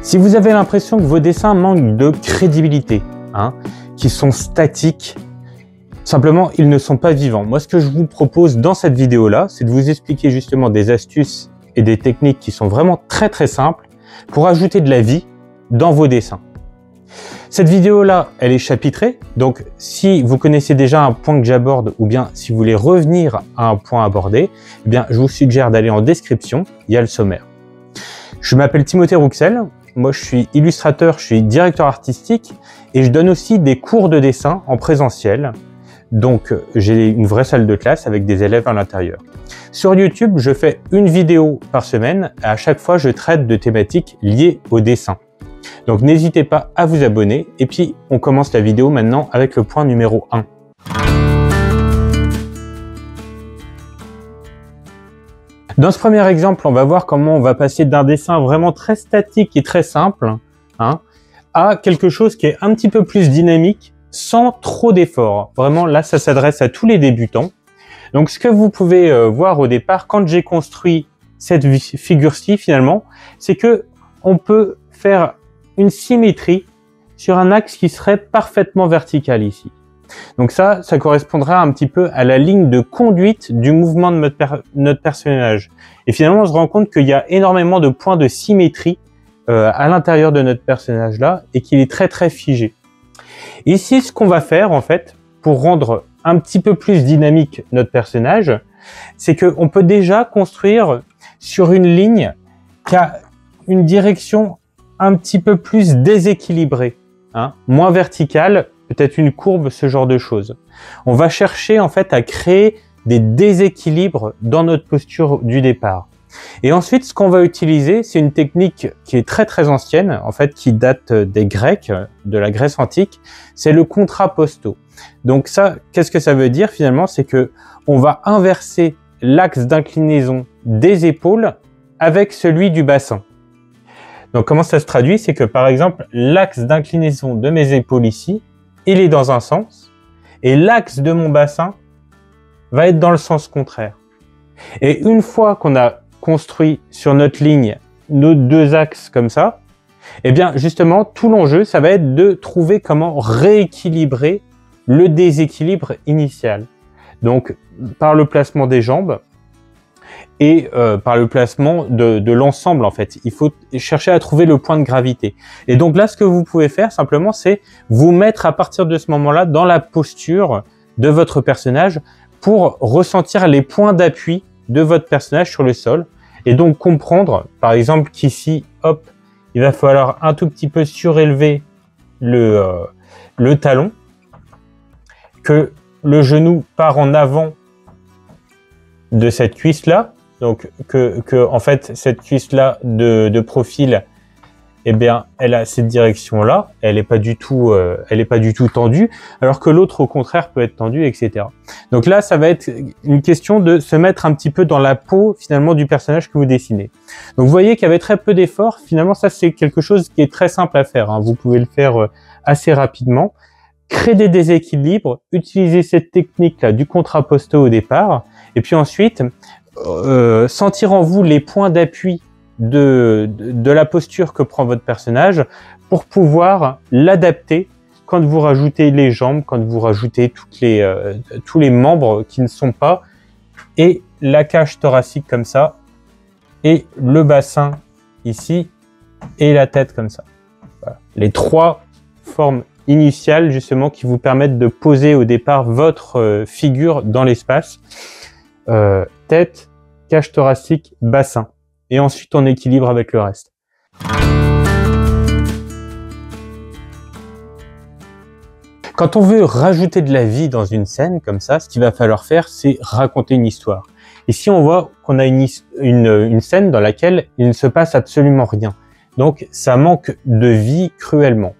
Si vous avez l'impression que vos dessins manquent de crédibilité, qu'ils sont statiques, simplement ils ne sont pas vivants. Moi, ce que je vous propose dans cette vidéo-là, c'est de vous expliquer justement des astuces et des techniques qui sont vraiment très simples pour ajouter de la vie dans vos dessins. Cette vidéo-là, elle est chapitrée, donc si vous connaissez déjà un point que j'aborde ou bien si vous voulez revenir à un point abordé, eh bien, je vous suggère d'aller en description, il y a le sommaire. Je m'appelle Timothée Rouxel. Moi, je suis illustrateur, je suis directeur artistique et je donne aussi des cours de dessin en présentiel. Donc, j'ai une vraie salle de classe avec des élèves à l'intérieur. Sur YouTube, je fais une vidéo par semaine et à chaque fois, je traite de thématiques liées au dessin. Donc, n'hésitez pas à vous abonner. Et puis, on commence la vidéo maintenant avec le point numéro 1. Dans ce premier exemple, on va voir comment on va passer d'un dessin vraiment très statique et très simple à quelque chose qui est un petit peu plus dynamique sans trop d'efforts. Vraiment, là, ça s'adresse à tous les débutants. Donc, ce que vous pouvez voir au départ, quand j'ai construit cette figure-ci, finalement, c'est que on peut faire une symétrie sur un axe qui serait parfaitement vertical ici. Donc ça correspondra un petit peu à la ligne de conduite du mouvement de notre personnage. Et finalement, on se rend compte qu'il y a énormément de points de symétrie à l'intérieur de notre personnage là et qu'il est très figé. Ici, ce qu'on va faire en fait, pour rendre un petit peu plus dynamique notre personnage, c'est qu'on peut déjà construire sur une ligne qui a une direction un petit peu plus déséquilibrée, moins verticale, peut-être une courbe, ce genre de choses. On va chercher en fait à créer des déséquilibres dans notre posture du départ. Et ensuite, ce qu'on va utiliser, c'est une technique qui est très ancienne, en fait, qui date des Grecs, de la Grèce antique, c'est le contrapposto. Donc ça, qu'est-ce que ça veut dire finalement? C'est que on va inverser l'axe d'inclinaison des épaules avec celui du bassin. Donc comment ça se traduit? C'est que par exemple, l'axe d'inclinaison de mes épaules ici, il est dans un sens, et l'axe de mon bassin va être dans le sens contraire. Et une fois qu'on a construit sur notre ligne nos deux axes comme ça, eh bien justement, tout l'enjeu, ça va être de trouver comment rééquilibrer le déséquilibre initial. Donc, par le placement des jambes et par le placement de l'ensemble, en fait. Il faut chercher à trouver le point de gravité. Et donc là, ce que vous pouvez faire, simplement, c'est vous mettre à partir de ce moment-là dans la posture de votre personnage pour ressentir les points d'appui de votre personnage sur le sol. Et donc comprendre, par exemple, qu'ici, hop, il va falloir un tout petit peu surélever le talon, que le genou part en avant de cette cuisse-là, donc que en fait cette cuisse-là de profil, eh bien, elle a cette direction-là, elle est pas du tout tendue, alors que l'autre au contraire peut être tendue, etc. Donc là, ça va être une question de se mettre un petit peu dans la peau finalement du personnage que vous dessinez. Donc vous voyez qu'il y avait très peu d'efforts. Finalement, ça c'est quelque chose qui est très simple à faire. Vous pouvez le faire assez rapidement. Créer des déséquilibres, utiliser cette technique-là du contrapposto au départ, et puis ensuite sentir en vous les points d'appui de la posture que prend votre personnage pour pouvoir l'adapter quand vous rajoutez les jambes, quand vous rajoutez tous les membres qui ne sont pas, et la cage thoracique comme ça, et le bassin ici, et la tête comme ça. Voilà. Les trois formes initiales justement qui vous permettent de poser au départ votre figure dans l'espace. Tête, cage thoracique, bassin. Et ensuite on équilibre avec le reste. Quand on veut rajouter de la vie dans une scène comme ça, ce qu'il va falloir faire, c'est raconter une histoire. Ici, on voit qu'on a une scène dans laquelle il ne se passe absolument rien. Donc, ça manque de vie cruellement.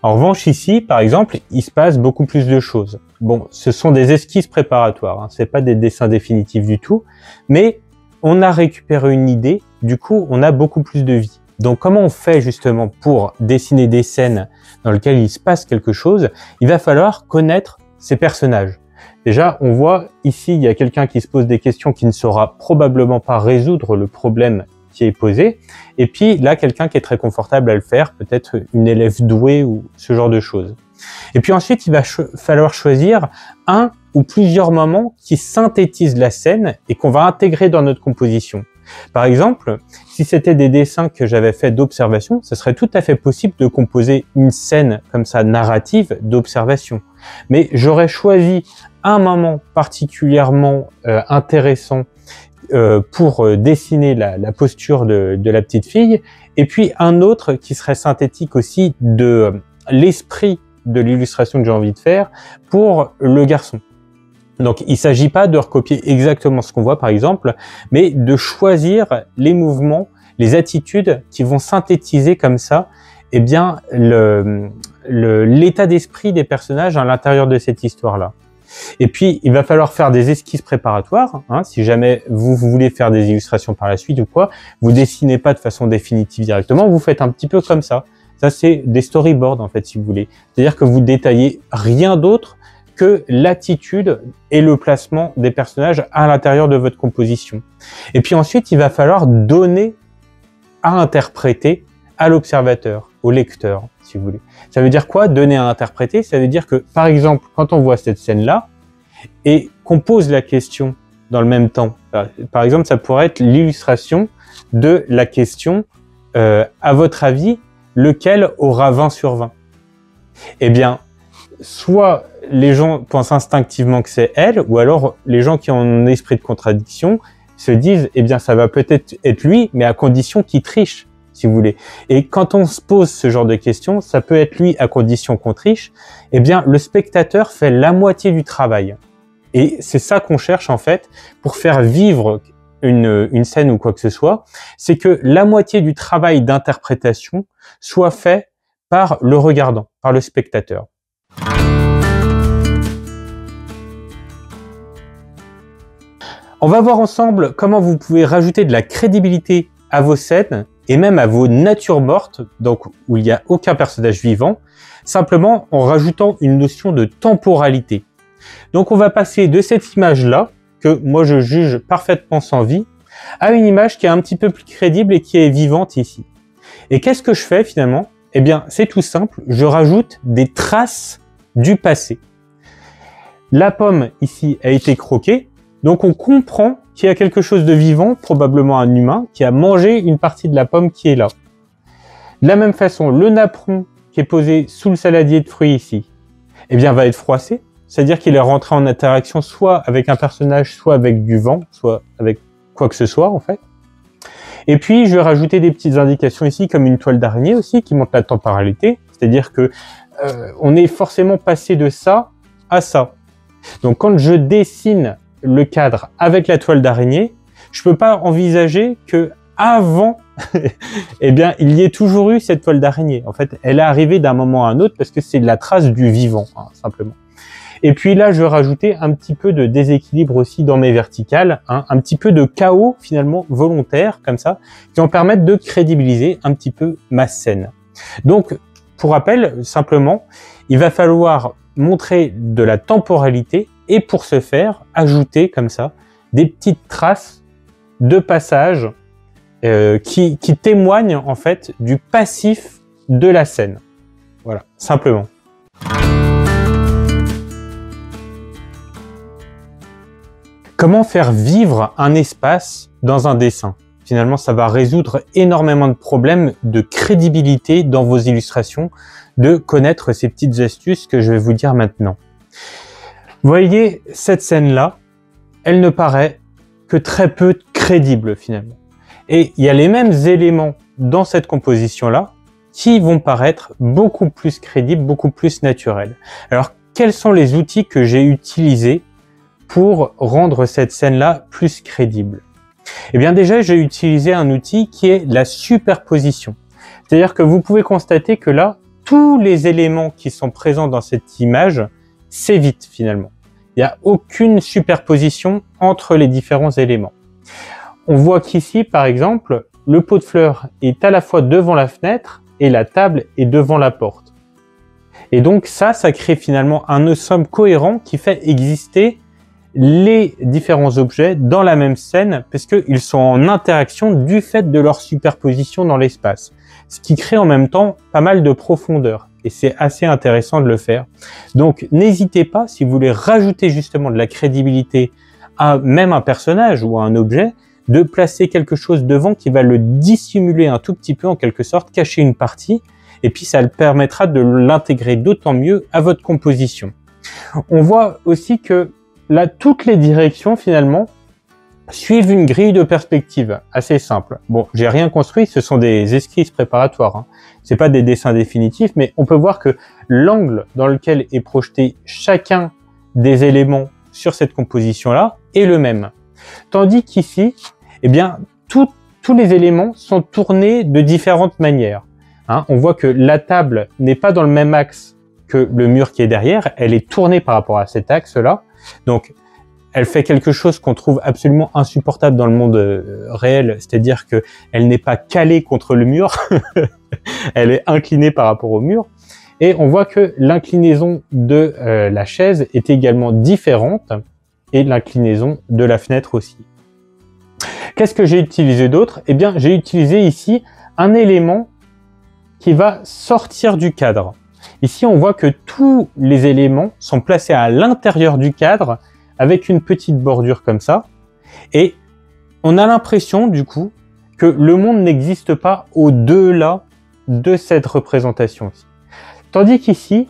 En revanche, ici, par exemple, il se passe beaucoup plus de choses. Bon, ce sont des esquisses préparatoires, c'est pas des dessins définitifs du tout, mais on a récupéré une idée, du coup, on a beaucoup plus de vie. Donc, comment on fait justement pour dessiner des scènes dans lesquelles il se passe quelque chose? Il va falloir connaître ces personnages. Déjà, on voit ici, il y a quelqu'un qui se pose des questions qui ne saura probablement pas résoudre le problème qui est posé. Et puis là, quelqu'un qui est très confortable à le faire, peut-être une élève douée ou ce genre de choses. Et puis ensuite, il va falloir choisir un ou plusieurs moments qui synthétisent la scène et qu'on va intégrer dans notre composition. Par exemple, si c'était des dessins que j'avais fait d'observation, ce serait tout à fait possible de composer une scène comme ça narrative d'observation. Mais j'aurais choisi un moment particulièrement intéressant pour dessiner la posture de la petite fille, et puis un autre qui serait synthétique aussi de l'esprit de l'illustration que j'ai envie de faire pour le garçon. Donc, il ne s'agit pas de recopier exactement ce qu'on voit, par exemple, mais de choisir les mouvements, les attitudes qui vont synthétiser comme ça, eh bien, l'état d'esprit des personnages à l'intérieur de cette histoire-là. Et puis, il va falloir faire des esquisses préparatoires. Hein, si jamais vous voulez faire des illustrations par la suite ou quoi, vous dessinez pas de façon définitive directement, vous faites un petit peu comme ça. Ça, c'est des storyboards, en fait, si vous voulez. C'est-à-dire que vous détaillez rien d'autre que l'attitude et le placement des personnages à l'intérieur de votre composition. Et puis ensuite, il va falloir donner à interpréter à l'observateur, au lecteur, si vous voulez. Ça veut dire quoi, donner à interpréter? Ça veut dire que, par exemple, quand on voit cette scène-là, et qu'on pose la question dans le même temps, par exemple, ça pourrait être l'illustration de la question « à votre avis, lequel aura 20 sur 20 ?» Eh bien, soit les gens pensent instinctivement que c'est elle, ou alors les gens qui ont un esprit de contradiction se disent, eh bien, ça va peut-être être lui, mais à condition qu'il triche, si vous voulez. Et quand on se pose ce genre de questions, ça peut être lui à condition qu'on triche, eh bien, le spectateur fait la moitié du travail. Et c'est ça qu'on cherche, en fait, pour faire vivre une scène ou quoi que ce soit, c'est que la moitié du travail d'interprétation soit fait par le regardant, par le spectateur. On va voir ensemble comment vous pouvez rajouter de la crédibilité à vos scènes et même à vos natures mortes, donc où il n'y a aucun personnage vivant, simplement en rajoutant une notion de temporalité. Donc on va passer de cette image-là, que moi je juge parfaitement sans vie, à une image qui est un petit peu plus crédible et qui est vivante ici. Et qu'est-ce que je fais finalement? Eh bien, c'est tout simple, je rajoute des traces du passé. La pomme ici a été croquée, donc on comprend qu'il y a quelque chose de vivant, probablement un humain, qui a mangé une partie de la pomme qui est là. De la même façon, le napperon qui est posé sous le saladier de fruits ici, eh bien va être froissé, c'est-à-dire qu'il est rentré en interaction soit avec un personnage, soit avec du vent, soit avec quoi que ce soit en fait. Et puis je vais rajouter des petites indications ici, comme une toile d'araignée aussi, qui montre la temporalité, c'est-à-dire que on est forcément passé de ça à ça. Donc quand je dessine le cadre avec la toile d'araignée, je peux pas envisager que avant, eh bien, il y ait toujours eu cette toile d'araignée. En fait, elle est arrivée d'un moment à un autre parce que c'est la trace du vivant, hein, simplement. Et puis là, je vais rajouter un petit peu de déséquilibre aussi dans mes verticales, hein, un petit peu de chaos finalement volontaire, comme ça, qui vont permettre de crédibiliser un petit peu ma scène. Donc, pour rappel, simplement, il va falloir montrer de la temporalité et pour ce faire, ajouter comme ça des petites traces de passage qui témoignent en fait du passif de la scène. Voilà, simplement. Comment faire vivre un espace dans un dessin? Finalement, ça va résoudre énormément de problèmes de crédibilité dans vos illustrations, de connaître ces petites astuces que je vais vous dire maintenant. Vous voyez, cette scène-là, elle ne paraît que très peu crédible finalement. Et il y a les mêmes éléments dans cette composition-là qui vont paraître beaucoup plus crédibles, beaucoup plus naturels. Alors, quels sont les outils que j'ai utilisés pour rendre cette scène-là plus crédible? Eh bien déjà, j'ai utilisé un outil qui est la superposition. C'est-à-dire que vous pouvez constater que là, tous les éléments qui sont présents dans cette image s'évitent finalement. Il n'y a aucune superposition entre les différents éléments. On voit qu'ici, par exemple, le pot de fleurs est à la fois devant la fenêtre et la table est devant la porte. Et donc ça crée finalement un ensemble cohérent qui fait exister les différents objets dans la même scène parce qu'ils sont en interaction du fait de leur superposition dans l'espace. Ce qui crée en même temps pas mal de profondeur. Et c'est assez intéressant de le faire. Donc n'hésitez pas, si vous voulez rajouter justement de la crédibilité à même un personnage ou à un objet, de placer quelque chose devant qui va le dissimuler un tout petit peu, en quelque sorte, cacher une partie, et puis ça le permettra de l'intégrer d'autant mieux à votre composition. On voit aussi que là, toutes les directions finalement suivent une grille de perspective assez simple. Bon, j'ai rien construit, ce sont des esquisses préparatoires, hein. C'est pas des dessins définitifs, mais on peut voir que l'angle dans lequel est projeté chacun des éléments sur cette composition-là est le même. Tandis qu'ici, eh bien, tous les éléments sont tournés de différentes manières. Hein, on voit que la table n'est pas dans le même axe que le mur qui est derrière, elle est tournée par rapport à cet axe-là. Donc, elle fait quelque chose qu'on trouve absolument insupportable dans le monde réel, c'est-à-dire qu'elle n'est pas calée contre le mur, elle est inclinée par rapport au mur. Et on voit que l'inclinaison de la chaise est également différente, et l'inclinaison de la fenêtre aussi. Qu'est-ce que j'ai utilisé d'autre? Eh bien, j'ai utilisé ici un élément qui va sortir du cadre. Ici, on voit que tous les éléments sont placés à l'intérieur du cadre avec une petite bordure comme ça. Et on a l'impression, du coup, que le monde n'existe pas au-delà de cette représentation-ci. Tandis qu'ici,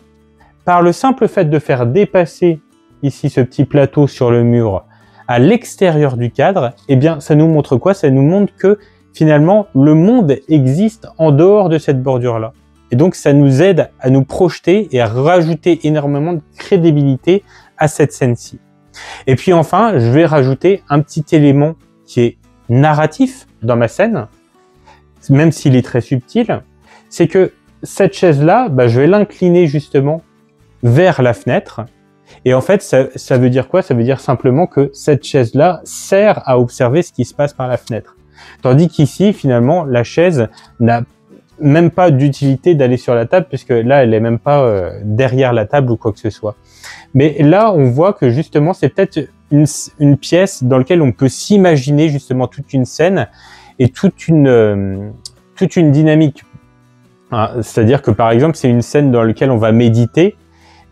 par le simple fait de faire dépasser ici ce petit plateau sur le mur à l'extérieur du cadre, eh bien, ça nous montre quoi? Ça nous montre que finalement, le monde existe en dehors de cette bordure-là. Et donc, ça nous aide à nous projeter et à rajouter énormément de crédibilité à cette scène-ci. Et puis enfin, je vais rajouter un petit élément qui est narratif dans ma scène, même s'il est très subtil, c'est que cette chaise-là, je vais l'incliner justement vers la fenêtre. Et en fait, ça veut dire quoi? Ça veut dire simplement que cette chaise-là sert à observer ce qui se passe par la fenêtre. Tandis qu'ici, finalement, la chaise n'a même pas d'utilité d'aller sur la table, puisque là, elle est même pas derrière la table ou quoi que ce soit. Mais là, on voit que justement, c'est peut-être une pièce dans laquelle on peut s'imaginer justement toute une scène et toute une dynamique. C'est-à-dire que par exemple, c'est une scène dans laquelle on va méditer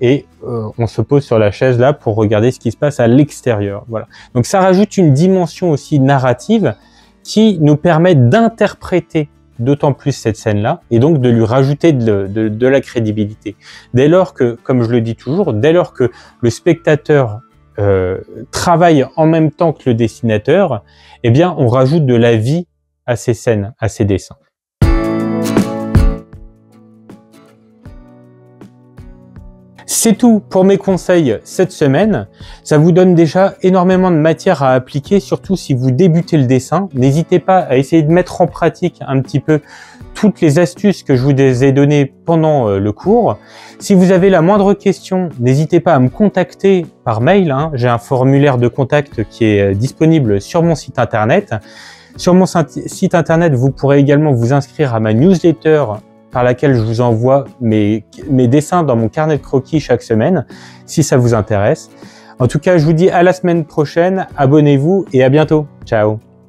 et on se pose sur la chaise là pour regarder ce qui se passe à l'extérieur. Voilà. Donc ça rajoute une dimension aussi narrative qui nous permet d'interpréter d'autant plus cette scène-là, et donc de lui rajouter de la crédibilité. Dès lors que, comme je le dis toujours, dès lors que le spectateur travaille en même temps que le dessinateur, eh bien, on rajoute de la vie à ces scènes, à ces dessins. C'est tout pour mes conseils cette semaine. Ça vous donne déjà énormément de matière à appliquer, surtout si vous débutez le dessin. N'hésitez pas à essayer de mettre en pratique un petit peu toutes les astuces que je vous ai données pendant le cours. Si vous avez la moindre question, n'hésitez pas à me contacter par mail. J'ai un formulaire de contact qui est disponible sur mon site internet. Sur mon site internet, vous pourrez également vous inscrire à ma newsletter par laquelle je vous envoie mes dessins dans mon carnet de croquis chaque semaine, si ça vous intéresse. En tout cas, je vous dis à la semaine prochaine, abonnez-vous et à bientôt. Ciao!